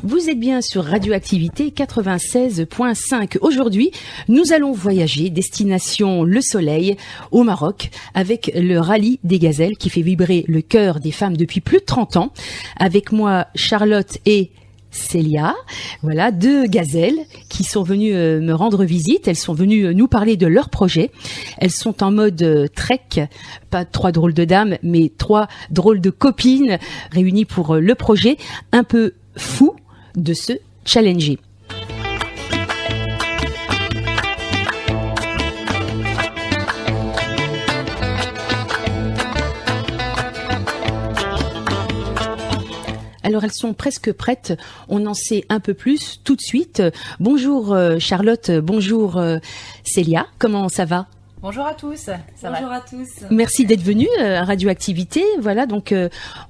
Vous êtes bien sur Radioactivité 96.5. Aujourd'hui, nous allons voyager destination le soleil au Maroc avec le rallye des gazelles qui fait vibrer le cœur des femmes depuis plus de 30 ans. Avec moi, Charlotte et Célia, voilà, deux gazelles qui sont venues me rendre visite. Elles sont venues nous parler de leur projet. Elles sont en mode trek, pas 3 drôles de dames, mais 3 drôles de copines réunies pour le projet un peu fou de se challenger. Alors elles sont presque prêtes, on en sait un peu plus tout de suite. Bonjour Charlotte, bonjour Célia, comment ça va ? Bonjour à tous. Bonjour à tous. Merci d'être venus à Radioactivité. Voilà, donc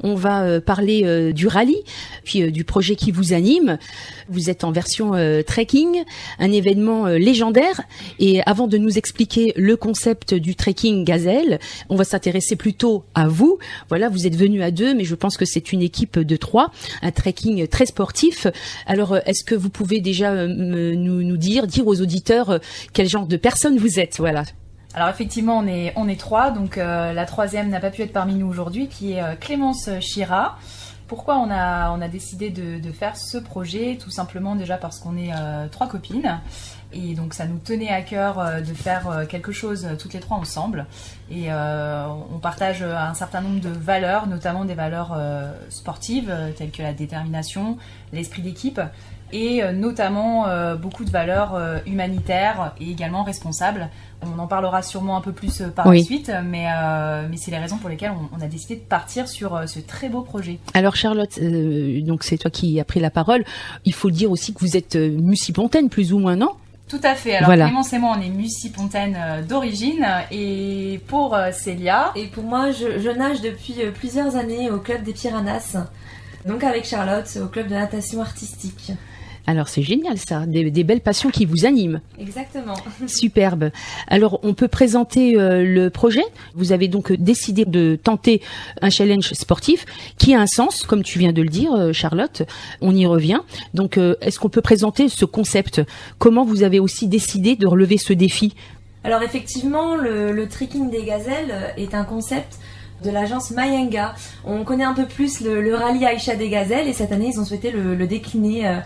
on va parler du rallye, puis du projet qui vous anime. Vous êtes en version trekking, un événement légendaire. Et avant de nous expliquer le concept du trekking gazelle, on va s'intéresser plutôt à vous. Voilà, vous êtes venus à 2, mais je pense que c'est une équipe de 3, un trekking très sportif. Alors, est-ce que vous pouvez déjà nous dire aux auditeurs quel genre de personne vous êtes ? Voilà. Alors effectivement, on est 3, donc la troisième n'a pas pu être parmi nous aujourd'hui, qui est Clémence Chira. Pourquoi on a décidé de faire ce projet ? Tout simplement déjà parce qu'on est 3 copines. Et donc ça nous tenait à cœur de faire quelque chose toutes les 3 ensemble. Et on partage un certain nombre de valeurs, notamment des valeurs sportives, telles que la détermination, l'esprit d'équipe, et notamment beaucoup de valeurs humanitaires et également responsables. On en parlera sûrement un peu plus par la suite, mais c'est les raisons pour lesquelles on a décidé de partir sur ce très beau projet. Alors Charlotte, donc c'est toi qui as pris la parole. Il faut dire aussi que vous êtes mucipontaine, plus ou moins, non ? Tout à fait. Alors voilà. Clémence et moi, on est mucipontaine d'origine. Et pour Célia... Et pour moi, je nage depuis plusieurs années au club des Piranhas. Donc avec Charlotte, au club de natation artistique. Alors c'est génial ça, des belles passions qui vous animent. Exactement. Superbe. Alors on peut présenter le projet. Vous avez donc décidé de tenter un challenge sportif qui a un sens, comme tu viens de le dire Charlotte, on y revient. Donc est-ce qu'on peut présenter ce concept ? Comment vous avez aussi décidé de relever ce défi ? Alors effectivement, le trekking des gazelles est un concept de l'agence Mayenga. On connaît un peu plus le rallye Aïcha des gazelles et cette année ils ont souhaité le décliner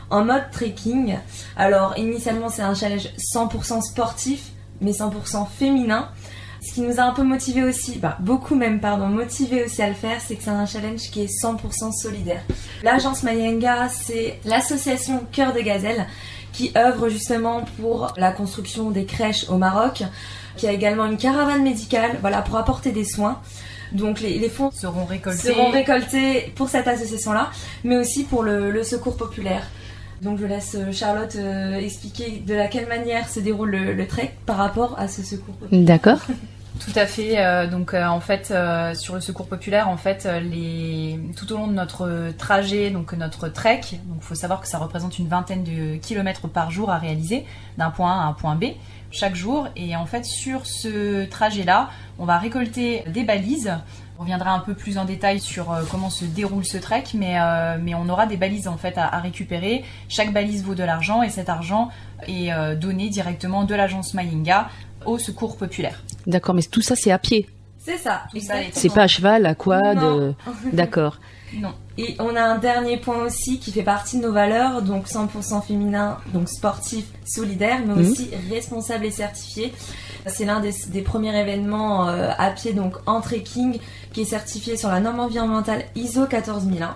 en mode trekking. Alors initialement c'est un challenge 100% sportif mais 100% féminin. Ce qui nous a un peu motivé aussi, motivé aussi à le faire, c'est que c'est un challenge qui est 100% solidaire. L'agence Mayenga, c'est l'association Cœur de Gazelle qui œuvre justement pour la construction des crèches au Maroc, qui a également une caravane médicale, voilà, pour apporter des soins. Donc les fonds seront récoltés pour cette association-là, mais aussi pour le secours populaire. Donc je laisse Charlotte expliquer de quelle manière se déroule le trek par rapport à ce secours populaire. D'accord. Tout à fait. Donc en fait, sur le secours populaire, en fait, tout au long de notre trajet, donc notre trek, donc faut savoir que ça représente une vingtaine de kilomètres par jour à réaliser, d'un point A à un point B chaque jour. Et en fait, sur ce trajet-là, on va récolter des balises. On reviendra un peu plus en détail sur comment se déroule ce trek, mais on aura des balises en fait à récupérer. Chaque balise vaut de l'argent et cet argent est donné directement de l'agence Mayenga au secours populaire. D'accord, mais tout ça c'est à pied. C'est ça, exactement. C'est pas à cheval, à quad. D'accord. Non. Et on a un dernier point aussi qui fait partie de nos valeurs, donc 100% féminin, donc sportif, solidaire, mais aussi responsable et certifié. C'est l'un des premiers événements à pied, donc en trekking, qui est certifié sur la norme environnementale ISO 14001.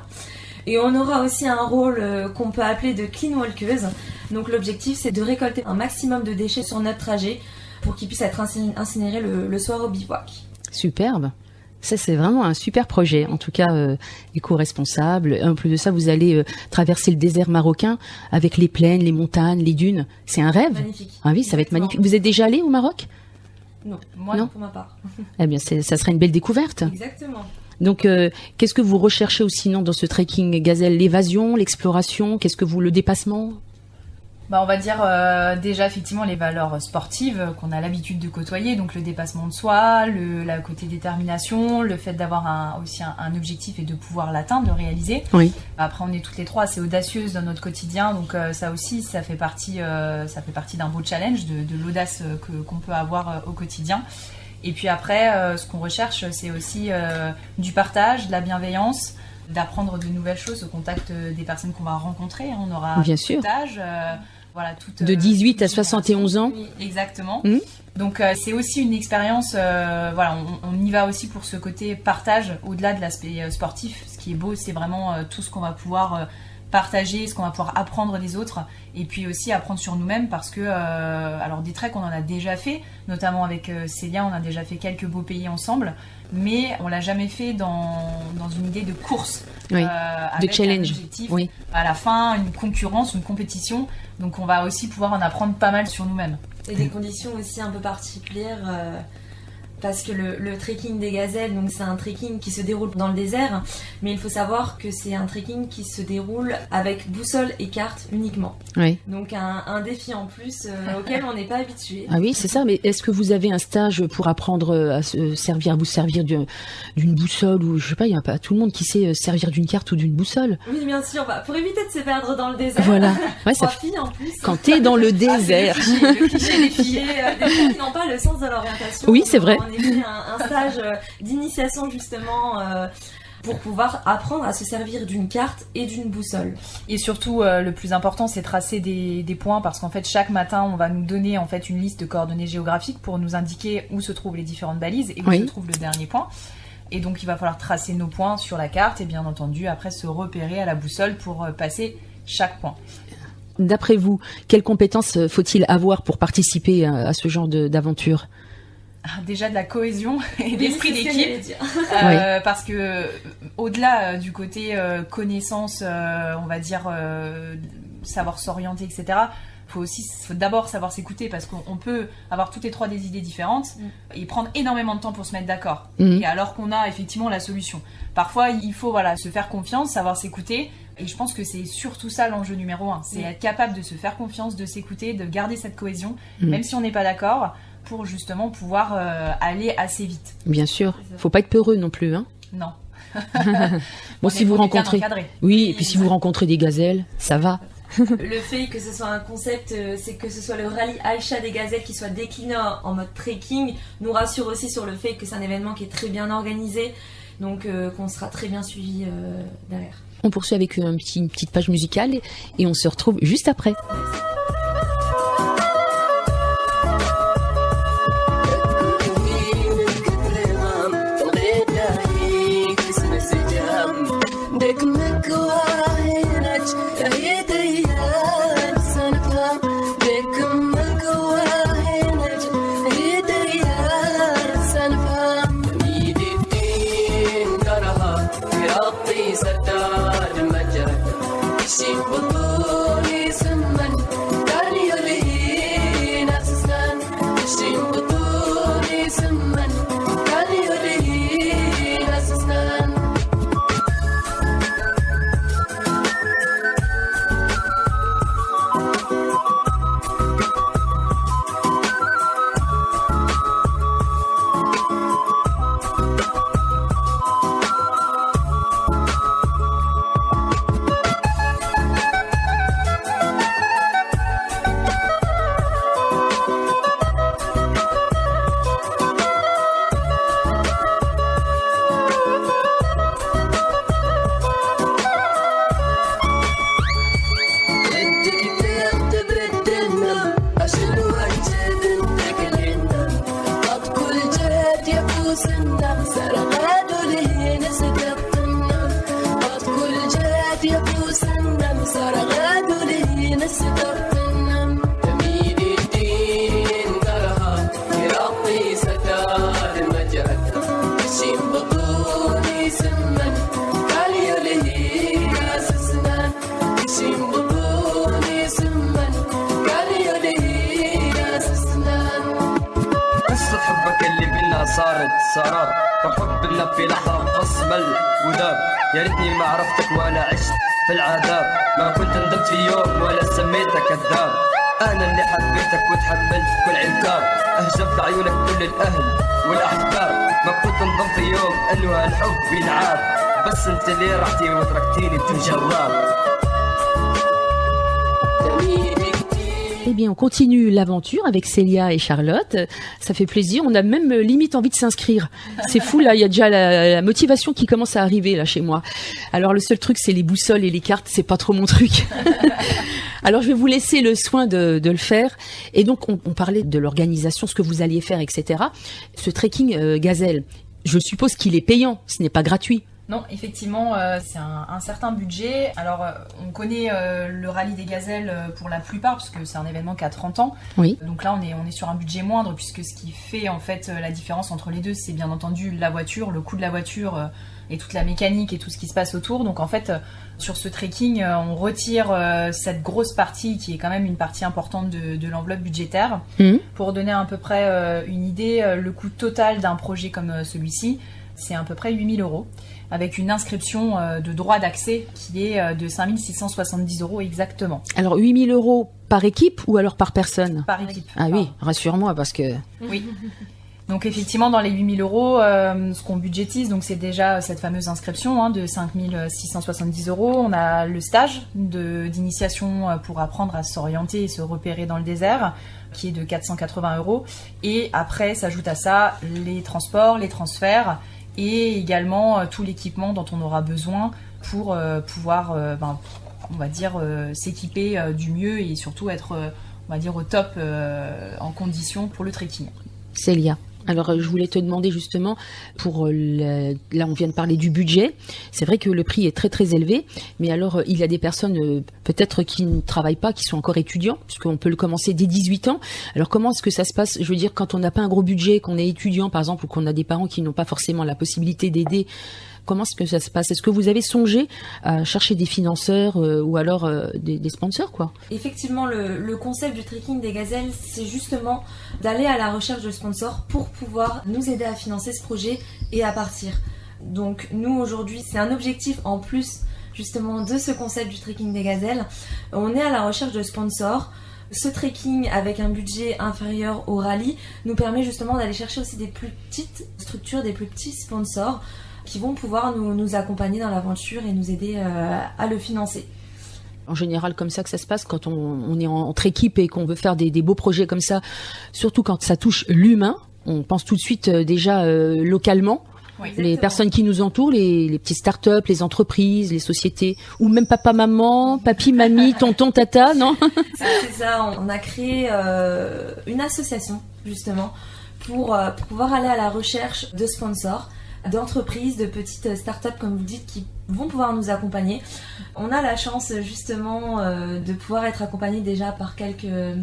Et on aura aussi un rôle qu'on peut appeler de clean walkeuse. Donc l'objectif c'est de récolter un maximum de déchets sur notre trajet pour qu'ils puissent être incinérés le soir au bivouac. Superbe. Ça, c'est vraiment un super projet, en tout cas éco-responsable. En plus de ça, vous allez traverser le désert marocain avec les plaines, les montagnes, les dunes. C'est un rêve. Magnifique. Ah oui, ça va être magnifique. Vous êtes déjà allé au Maroc ? Non, moi non pour ma part. Eh bien, ça serait une belle découverte. Exactement. Donc, qu'est-ce que vous recherchez aussi dans ce trekking gazelle ? L'évasion, l'exploration, le dépassement ? On va dire déjà effectivement les valeurs sportives qu'on a l'habitude de côtoyer, donc le dépassement de soi, la côté détermination, le fait d'avoir aussi un objectif et de pouvoir l'atteindre, le réaliser. Oui. Après on est toutes les trois assez audacieuses dans notre quotidien, donc ça aussi ça fait partie d'un beau challenge, de l'audace qu'on peut avoir au quotidien. Et puis après ce qu'on recherche c'est aussi du partage, de la bienveillance, d'apprendre de nouvelles choses au contact des personnes qu'on va rencontrer. On aura bien tout sûr. âge. Voilà, de 18 à 71 ans. Oui, exactement. Donc c'est aussi une expérience, on y va aussi pour ce côté partage au-delà de l'aspect sportif. Ce qui est beau, c'est vraiment tout ce qu'on va pouvoir partager, ce qu'on va pouvoir apprendre des autres, et puis aussi apprendre sur nous-mêmes parce que, alors des treks on en a déjà fait, notamment avec Célia, on a déjà fait quelques beaux pays ensemble, mais on l'a jamais fait dans une idée de course, oui, avec de challenge, un objectif, oui. À la fin une concurrence, une compétition, donc on va aussi pouvoir en apprendre pas mal sur nous-mêmes. Et des conditions aussi un peu particulières, parce que le trekking des gazelles, donc c'est un trekking qui se déroule dans le désert, mais il faut savoir que c'est un trekking qui se déroule avec boussole et carte uniquement. Oui. Donc un défi en plus auquel on n'est pas habitué. Ah oui, c'est ça, mais est-ce que vous avez un stage pour apprendre à vous servir d'une boussole, ou je sais pas, il n'y a pas tout le monde qui sait servir d'une carte ou d'une boussole. Oui, bien sûr, pour éviter de se perdre dans le désert. Voilà. Ouais, Trois filles en plus. Quand t'es dans le désert. Le cliché des filles qui n'ont pas le sens de l'orientation. Oui, c'est vrai. On a fait un stage d'initiation justement pour pouvoir apprendre à se servir d'une carte et d'une boussole. Et surtout, le plus important, c'est tracer des points, parce qu'en fait, chaque matin, on va nous donner en fait une liste de coordonnées géographiques pour nous indiquer où se trouvent les différentes balises et où se trouve le dernier point. Et donc, il va falloir tracer nos points sur la carte et bien entendu, après, se repérer à la boussole pour passer chaque point. D'après vous, quelles compétences faut-il avoir pour participer à ce genre d'aventure ? Déjà de la cohésion et d'esprit d'équipe, parce que au-delà du côté connaissance, on va dire savoir s'orienter, etc. Faut d'abord savoir s'écouter, parce qu'on peut avoir toutes les trois des idées différentes et prendre énormément de temps pour se mettre d'accord. Et alors qu'on a effectivement la solution. Parfois, il faut se faire confiance, savoir s'écouter. Et je pense que c'est surtout ça l'enjeu numéro 1. C'est être capable de se faire confiance, de s'écouter, de garder cette cohésion, même si on n'est pas d'accord, pour justement pouvoir aller assez vite. Bien sûr. Faut pas être peureux non plus, hein. Non. Bon, si vous rencontrez, et puis si vous rencontrez des gazelles, ça va. Le fait que ce soit un concept, c'est que ce soit le rallye Aïcha des gazelles qui soit décliné en mode trekking, nous rassure aussi sur le fait que c'est un événement qui est très bien organisé, donc qu'on sera très bien suivi derrière. On poursuit avec une petite page musicale et on se retrouve juste après. صارت فحبنا في لحظة انقسم الوداد يا ريتني ما عرفتك ولا عشت في العذاب ما كنت ندمت في يوم ولا سميتك كذاب أنا اللي حبيتك وتحملت كل عتاب أهجبت عيونك كل الأهل والأحباب ما كنت نظن في يوم أنه هالحب بينعاب بس انت اللي رحتي وتركتيني بدون جواب. Eh bien, on continue l'aventure avec Célia et Charlotte. Ça fait plaisir. On a même limite envie de s'inscrire. C'est fou, là. Il y a déjà la motivation qui commence à arriver, là, chez moi. Alors, le seul truc, c'est les boussoles et les cartes. C'est pas trop mon truc. Alors, je vais vous laisser le soin de le faire. Et donc, on parlait de l'organisation, ce que vous alliez faire, etc. Ce trekking gazelle, je suppose qu'il est payant. Ce n'est pas gratuit. Non, effectivement, c'est un certain budget. Alors, on connaît le rallye des gazelles pour la plupart, puisque c'est un événement qui a 30 ans. Oui. Donc là, on est sur un budget moindre, puisque ce qui fait en fait la différence entre les deux, c'est bien entendu la voiture, le coût de la voiture et toute la mécanique et tout ce qui se passe autour. Donc en fait, sur ce trekking, on retire cette grosse partie qui est quand même une partie importante de l'enveloppe budgétaire. Pour donner à peu près une idée, le coût total d'un projet comme celui-ci, c'est à peu près 8 000 €, avec une inscription de droit d'accès qui est de 5 670 € exactement. Alors, 8 000 € par équipe ou alors par personne? Par équipe. Ah oui, rassure-moi parce que... Oui. Donc effectivement, dans les 8 000 €, ce qu'on budgétise, donc c'est déjà cette fameuse inscription de 5 670 €. On a le stage d'initiation pour apprendre à s'orienter et se repérer dans le désert, qui est de 480 €. Et après, s'ajoute à ça les transports, les transferts, et également tout l'équipement dont on aura besoin pour pouvoir, on va dire, s'équiper du mieux et surtout être, on va dire, au top en condition pour le trekking. Célia, alors je voulais te demander justement, là on vient de parler du budget, c'est vrai que le prix est très très élevé, mais alors il y a des personnes peut-être qui ne travaillent pas, qui sont encore étudiants, puisqu'on peut le commencer dès 18 ans. Alors comment est-ce que ça se passe? Je veux dire, quand on n'a pas un gros budget, qu'on est étudiant par exemple, ou qu'on a des parents qui n'ont pas forcément la possibilité d'aider, comment est-ce que ça se passe? Est-ce que vous avez songé à chercher des financeurs ou alors des sponsors, quoi? Effectivement, le concept du trekking des gazelles, c'est justement d'aller à la recherche de sponsors pour pouvoir nous aider à financer ce projet et à partir. Donc nous, aujourd'hui, c'est un objectif en plus justement de ce concept du trekking des gazelles. On est à la recherche de sponsors. Ce trekking avec un budget inférieur au rallye nous permet justement d'aller chercher aussi des plus petites structures, des plus petits sponsors qui vont pouvoir nous accompagner dans l'aventure et nous aider à le financer. En général, comme ça que ça se passe quand on est entre équipe et qu'on veut faire des beaux projets comme ça, surtout quand ça touche l'humain, on pense tout de suite déjà localement. Oui, les personnes qui nous entourent, les petites startups, les entreprises, les sociétés, ou même papa, maman, papy, mamie, tonton, tata, non? C'est ça, on a créé une association justement pour pouvoir aller à la recherche de sponsors, d'entreprises, de petites startups comme vous dites qui vont pouvoir nous accompagner. On a la chance justement de pouvoir être accompagné déjà par quelques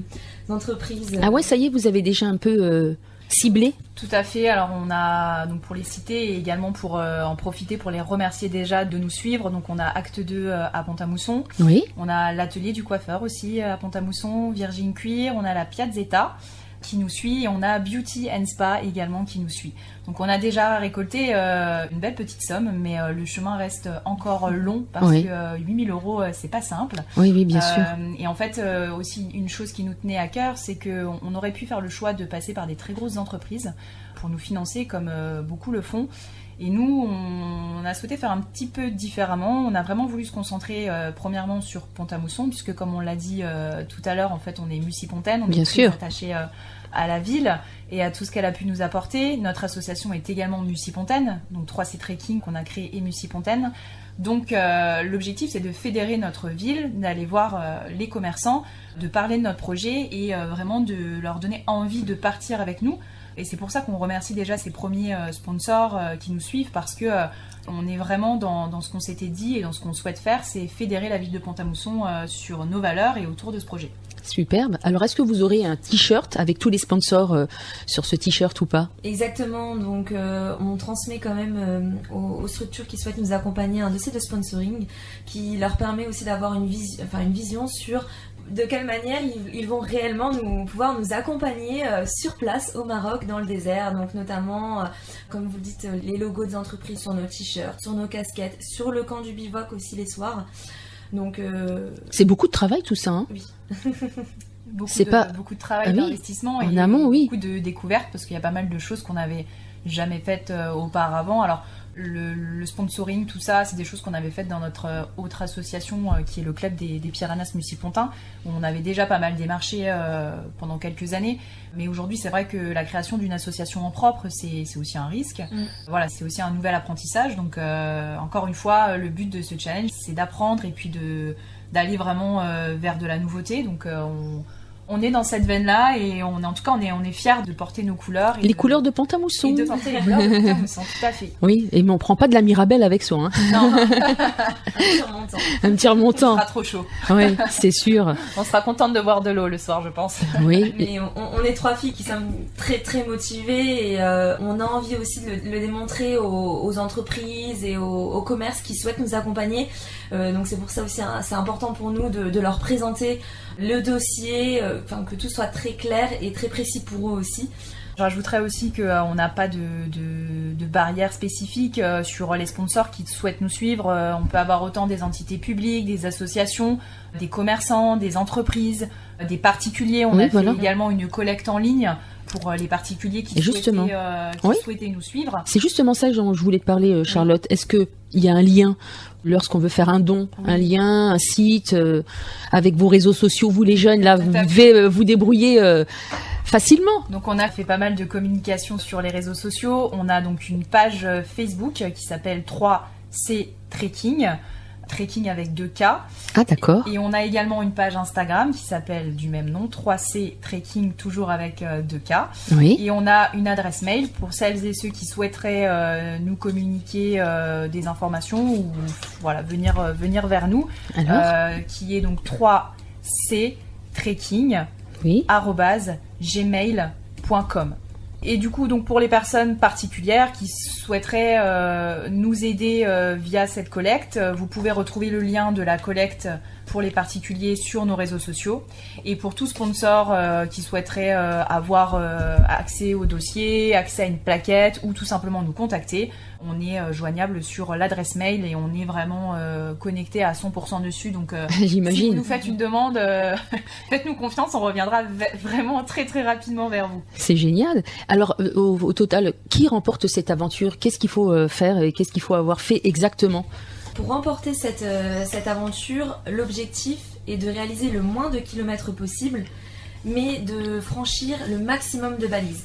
entreprises. Ah ouais, ça y est, vous avez déjà un peu ciblé? Tout à fait. Alors on a, donc pour les citer et également pour en profiter pour les remercier déjà de nous suivre. Donc on a Acte 2 à Pont-à-Mousson. Oui. On a l'atelier du coiffeur aussi à Pont-à-Mousson, Virgin Cuir. On a la Piazzetta qui nous suit et on a Beauty and Spa également qui nous suit. Donc on a déjà récolté une belle petite somme, mais le chemin reste encore long parce que 8 000 € c'est pas simple. Oui, oui, bien sûr. Et en fait aussi une chose qui nous tenait à cœur, c'est qu'on aurait pu faire le choix de passer par des très grosses entreprises pour nous financer comme beaucoup le font. Et nous, on a souhaité faire un petit peu différemment. On a vraiment voulu se concentrer premièrement sur Pont-à-Mousson, puisque comme on l'a dit tout à l'heure, en fait, on est Mussy-Pontaine, on est très attaché à la ville et à tout ce qu'elle a pu nous apporter. Notre association est également Mussy-Pontaine, donc 3C Trekking qu'on a créé et Mussy-Pontaine. Donc l'objectif, c'est de fédérer notre ville, d'aller voir les commerçants, de parler de notre projet et vraiment de leur donner envie de partir avec nous. Et c'est pour ça qu'on remercie déjà ces premiers sponsors qui nous suivent parce que on est vraiment dans ce qu'on s'était dit et dans ce qu'on souhaite faire, c'est fédérer la ville de Pont-à-Mousson sur nos valeurs et autour de ce projet. Superbe. Alors, est-ce que vous aurez un t-shirt avec tous les sponsors sur ce t-shirt ou pas? Exactement. Donc, on transmet quand même aux structures qui souhaitent nous accompagner un dossier de sponsoring qui leur permet aussi d'avoir une vision sur de quelle manière ils vont réellement pouvoir nous accompagner sur place au Maroc, dans le désert. Donc, notamment, comme vous le dites, les logos des entreprises sur nos t-shirts, sur nos casquettes, sur le camp du bivouac aussi les soirs. Donc c'est beaucoup de travail tout ça, hein. oui. Beaucoup de travail, d'investissement en et amont, oui. Beaucoup de découvertes parce qu'il y a pas mal de choses qu'on n'avait jamais faites auparavant. Alors le sponsoring, tout ça, c'est des choses qu'on avait faites dans notre autre association qui est le club des Piranhas Mucipontins, où on avait déjà pas mal démarché pendant quelques années. Mais aujourd'hui, c'est vrai que la création d'une association en propre, c'est aussi un risque. Voilà, c'est aussi un nouvel apprentissage. Donc encore une fois, le but de ce challenge, c'est d'apprendre et puis d'aller vraiment vers de la nouveauté. Donc on est dans cette veine-là et en tout cas, on est fiers de porter nos couleurs. Les couleurs de Pont-à-Mousson. Et de porter les couleurs de Pont-à-Mousson, tout à fait. Oui, mais on prend pas de la Mirabelle avec soi, hein. Non, Un petit remontant. ce sera trop chaud. Oui, c'est sûr. On sera contente de boire de l'eau le soir, je pense. Oui. Mais on est 3 filles qui sommes très très motivées et on a envie aussi de le démontrer aux entreprises et aux commerces qui souhaitent nous accompagner. Donc c'est pour ça aussi c'est important pour nous de leur présenter le dossier, que tout soit très clair et très précis pour eux aussi. Je rajouterais aussi qu'on n'a pas de barrières spécifiques sur les sponsors qui souhaitent nous suivre. On peut avoir autant des entités publiques, des associations, des commerçants, des entreprises, des particuliers. On a fait également une collecte en ligne pour les particuliers qui souhaitaient nous suivre. C'est justement ça dont je voulais te parler, Charlotte. Est-ce qu'il y a un lien lorsqu'on veut faire un don, un lien, un site, avec vos réseaux sociaux, vous les jeunes, là, vous devez vous débrouiller facilement. Donc on a fait pas mal de communication sur les réseaux sociaux. On a donc une page Facebook qui s'appelle 3C Trekking. Trekking avec 2 K. Ah d'accord. Et on a également une page Instagram qui s'appelle du même nom, 3C Trekking, toujours avec 2 K. Oui. Et on a une adresse mail pour celles et ceux qui souhaiteraient nous communiquer des informations ou voilà, venir vers nous. Alors qui est donc 3C Trekking @gmail.com. Et du coup, donc pour les personnes particulières qui souhaiteraient nous aider via cette collecte, vous pouvez retrouver le lien de la collecte pour les particuliers sur nos réseaux sociaux. Et pour tout sponsor qui souhaiterait avoir accès au dossier, accès à une plaquette ou tout simplement nous contacter, on est joignable sur l'adresse mail et on est vraiment connecté à 100% dessus. Donc j'imagine. Si vous nous faites une demande, faites-nous confiance, on reviendra vraiment très très rapidement vers vous. C'est génial. Alors au total, qui remporte cette aventure? Qu'est-ce qu'il faut faire et qu'est-ce qu'il faut avoir fait exactement? Pour remporter cette aventure, l'objectif est de réaliser le moins de kilomètres possible, mais de franchir le maximum de balises.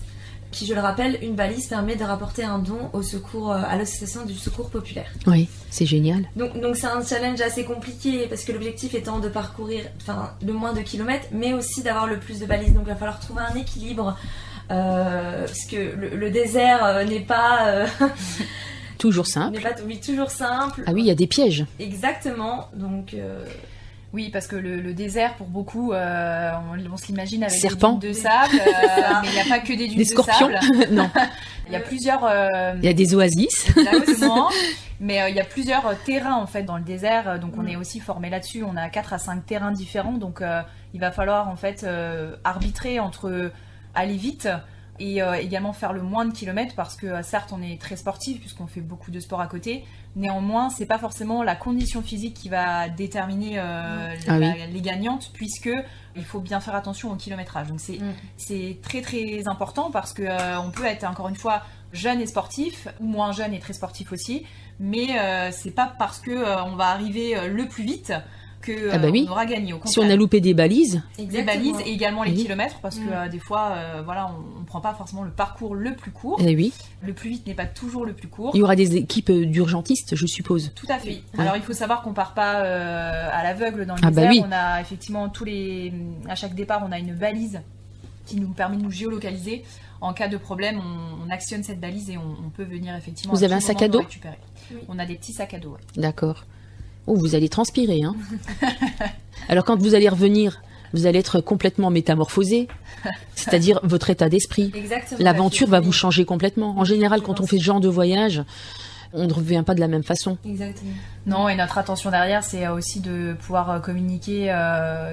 Qui, je le rappelle, une balise permet de rapporter un don au secours, à l'association du secours populaire. Oui, c'est génial. Donc c'est un challenge assez compliqué parce que l'objectif étant de parcourir le moins de kilomètres, mais aussi d'avoir le plus de balises. Donc il va falloir trouver un équilibre parce que le désert n'est pas... toujours simple. N'est pas toujours simple. Ah oui, il y a des pièges. Exactement. Donc... Oui, parce que le désert, pour beaucoup, on se l'imagine avec serpents, des dunes de sable, mais il n'y a pas que des dunes des scorpions. de sable. Non. Il y a plusieurs... il y a des oasis. Exactement. Mais il y a plusieurs terrains, en fait, dans le désert. Donc, on est aussi formé là-dessus. On a 4 à 5 terrains différents. Donc, il va falloir, en fait, arbitrer entre aller vite et également faire le moins de kilomètres parce que certes on est très sportif puisqu'on fait beaucoup de sport à côté, néanmoins c'est pas forcément la condition physique qui va déterminer les gagnantes puisque il faut bien faire attention au kilométrage. Donc c'est très très important parce que on peut être encore une fois jeune et sportif ou moins jeune et très sportif aussi, mais c'est pas parce que on va arriver le plus vite que on aura gagné. Au contraire. Si on a loupé des balises. Des balises et également les kilomètres parce que des fois on prend pas forcément le parcours le plus court. Et oui. Le plus vite n'est pas toujours le plus court. Il y aura des équipes d'urgentistes, je suppose. Tout à fait. Alors il faut savoir qu'on part pas à l'aveugle dans le désert. On a effectivement à chaque départ on a une balise qui nous permet de nous géolocaliser. En cas de problème, on actionne cette balise et on peut venir effectivement. Vous avez un sac à dos ? Oui. On a des petits sacs à dos. Ouais. D'accord. Oh, vous allez transpirer, hein. Alors quand vous allez revenir, vous allez être complètement métamorphosé, c'est-à-dire votre état d'esprit. Exactement. L'aventure va vous changer complètement. En général, quand on fait ce genre de voyage, on ne revient pas de la même façon. Exactement. Non, et notre attention derrière, c'est aussi de pouvoir communiquer.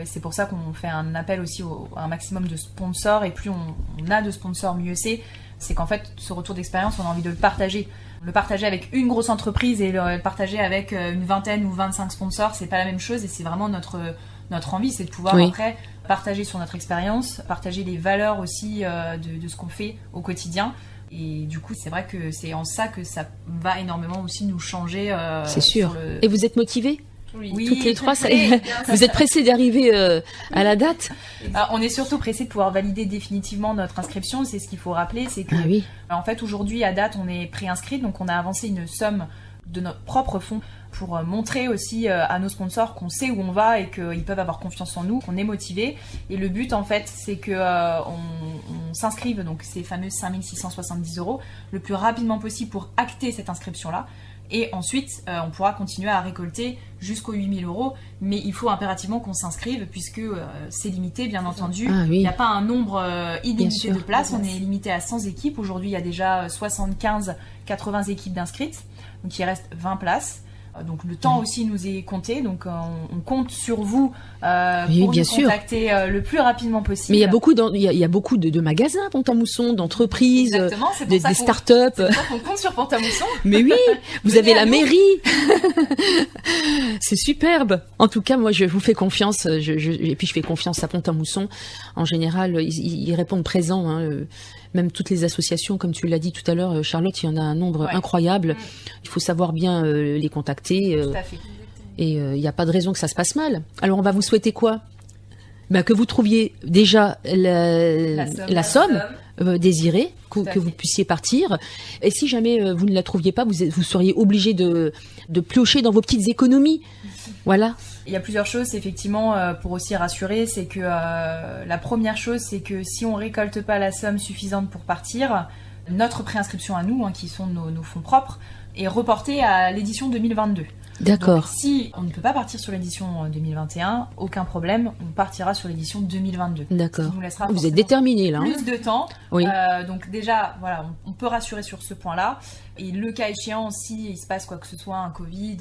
C'est pour ça qu'on fait un appel aussi à un maximum de sponsors. Et plus on a de sponsors, mieux c'est. c'est qu'en fait, ce retour d'expérience, on a envie de le partager. Le partager avec une grosse entreprise et le partager avec une vingtaine ou 25 sponsors, c'est pas la même chose et c'est vraiment notre envie, c'est de pouvoir après partager sur notre expérience, partager les valeurs aussi de ce qu'on fait au quotidien. Et du coup, c'est vrai que c'est en ça que ça va énormément aussi nous changer. C'est sûr. Et vous êtes motivés ? Oui, toutes les trois, vous êtes pressés d'arriver à la date ? On est surtout pressés de pouvoir valider définitivement notre inscription. C'est ce qu'il faut rappeler, c'est que en fait aujourd'hui à date on est préinscrit, donc on a avancé une somme de notre propre fonds pour montrer aussi à nos sponsors qu'on sait où on va et qu'ils peuvent avoir confiance en nous, qu'on est motivés. Et le but en fait c'est que on s'inscrive, donc ces fameux 5 670 € le plus rapidement possible pour acter cette inscription là. Et ensuite, on pourra continuer à récolter jusqu'aux 8 000 €, mais il faut impérativement qu'on s'inscrive puisque c'est limité, bien entendu. Il n'y a pas un nombre illimité de places, on est limité à 100 équipes. Aujourd'hui, il y a déjà 75-80 équipes d'inscrites, donc il reste 20 places. Donc le temps aussi nous est compté, donc on compte sur vous pour nous contacter le plus rapidement possible. Mais il y a beaucoup de magasins à Pont-à-Mousson, d'entreprises, des startups. C'est pour ça qu'on compte sur Pont-à-Mousson. Mais oui, vous avez la mairie. C'est superbe. En tout cas, moi je vous fais confiance. Et puis je fais confiance à Pont-à-Mousson. En général, ils répondent présents. Hein, même toutes les associations, comme tu l'as dit tout à l'heure, Charlotte, il y en a un nombre incroyable. Il faut savoir bien les contacter. Tout à fait. Et il n'y a pas de raison que ça se passe mal. Alors on va vous souhaiter quoi ? Que vous trouviez déjà la somme désirée, que vous puissiez partir. Et si jamais vous ne la trouviez pas, vous seriez obligé de piocher dans vos petites économies. Voilà. Il y a plusieurs choses, effectivement, pour aussi rassurer, c'est que la première chose, c'est que si on récolte pas la somme suffisante pour partir, notre préinscription à nous, qui sont nos fonds propres, est reportée à l'édition 2022. D'accord. Donc, si on ne peut pas partir sur l'édition 2021, aucun problème, on partira sur l'édition 2022. D'accord. Nous laissera vous êtes déterminés là. Plus de temps. Oui. Donc déjà, voilà, on peut rassurer sur ce point-là. Et le cas échéant, si il se passe quoi que ce soit, un Covid,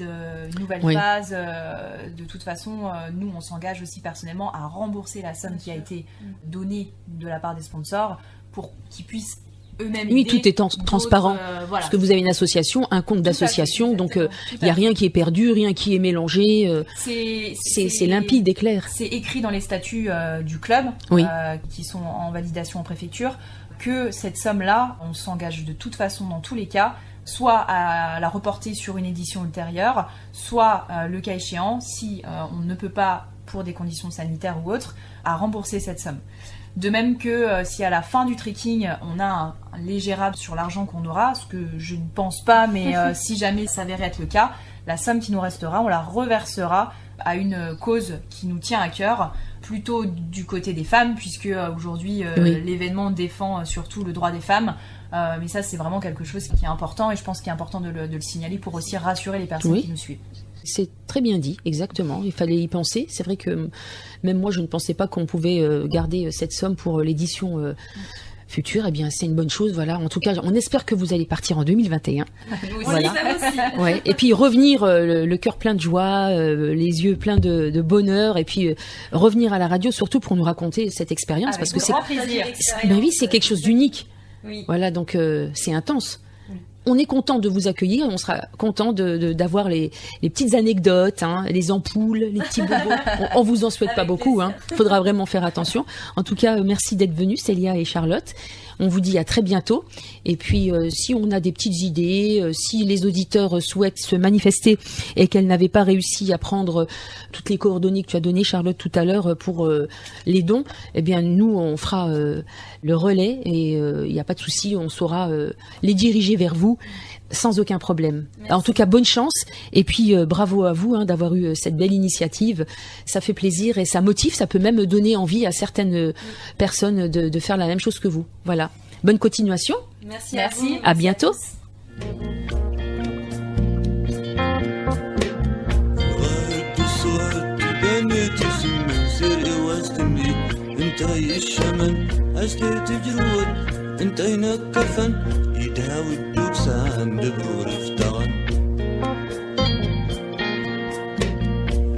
une nouvelle phase, de toute façon, nous, on s'engage aussi personnellement à rembourser la somme qui a été donnée de la part des sponsors pour qu'ils puissent eux-mêmes. Oui, tout est transparent. Parce que vous avez une association, un compte d'association, donc il n'y a rien qui est perdu, rien qui est mélangé. C'est limpide et clair. C'est écrit dans les statuts du club, qui sont en validation en préfecture, que cette somme-là, on s'engage de toute façon dans tous les cas, soit à la reporter sur une édition ultérieure, soit le cas échéant, si on ne peut pas, pour des conditions sanitaires ou autres, à rembourser cette somme. De même que si à la fin du trekking, on a un léger rab sur l'argent qu'on aura, ce que je ne pense pas, mais si jamais ça s'avérait être le cas, la somme qui nous restera, on la reversera à une cause qui nous tient à cœur, plutôt du côté des femmes, puisque aujourd'hui l'événement défend surtout le droit des femmes. Mais ça, c'est vraiment quelque chose qui est important, et je pense qu'il est important de le signaler pour aussi rassurer les personnes qui nous suivent. C'est très bien dit, exactement. Il fallait y penser. C'est vrai que même moi, je ne pensais pas qu'on pouvait garder cette somme pour l'édition future. Eh bien, c'est une bonne chose. Voilà. En tout cas, on espère que vous allez partir en 2021. Voilà. Ouais. Et puis revenir le cœur plein de joie, les yeux pleins de bonheur, et puis revenir à la radio, surtout pour nous raconter cette expérience, parce que c'est quelque chose d'unique. Oui. Voilà, donc c'est intense. On est content de vous accueillir, on sera content d'avoir les petites anecdotes, les ampoules, les petits bobos. On vous en souhaite pas beaucoup, faudra vraiment faire attention. En tout cas, merci d'être venus, Célia et Charlotte. On vous dit à très bientôt. Et puis, si on a des petites idées, si les auditeurs souhaitent se manifester et qu'elles n'avaient pas réussi à prendre toutes les coordonnées que tu as données, Charlotte, tout à l'heure pour les dons, eh bien, nous, on fera le relais et il n'y a pas de souci, on saura les diriger vers vous sans aucun problème. Merci. En tout cas, bonne chance. Et puis, bravo à vous d'avoir eu cette belle initiative. Ça fait plaisir et ça motive. Ça peut même donner envie à certaines personnes de faire la même chose que vous. Voilà. Bonne continuation. Merci. À bientôt. يداوي الدوسان دبور افتغن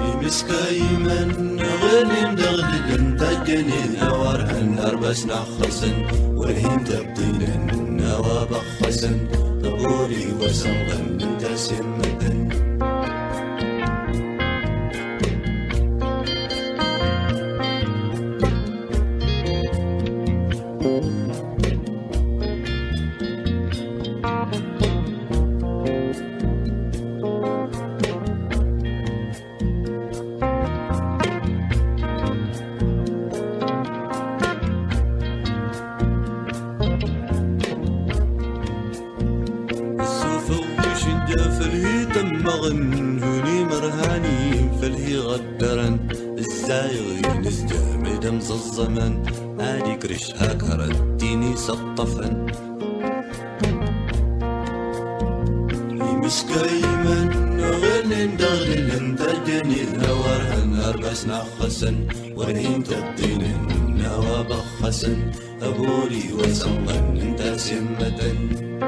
يمسكا يمن غني مدغدق انت جنين اوارها نورهن أربسنا خسن ورهين تبطين النوى بخسن طبولي وسنغن انت سمتن هوني مرهاني فالهي غدرن الزايغين ازدهمدم الزمن عادي كرش هاكر الديني سطفن مسكايمن نغنن دغلن تدني الهوارهن أربسنا خسن ورهين تبطين النوا بخسن أبولي وسنغن انت سمتن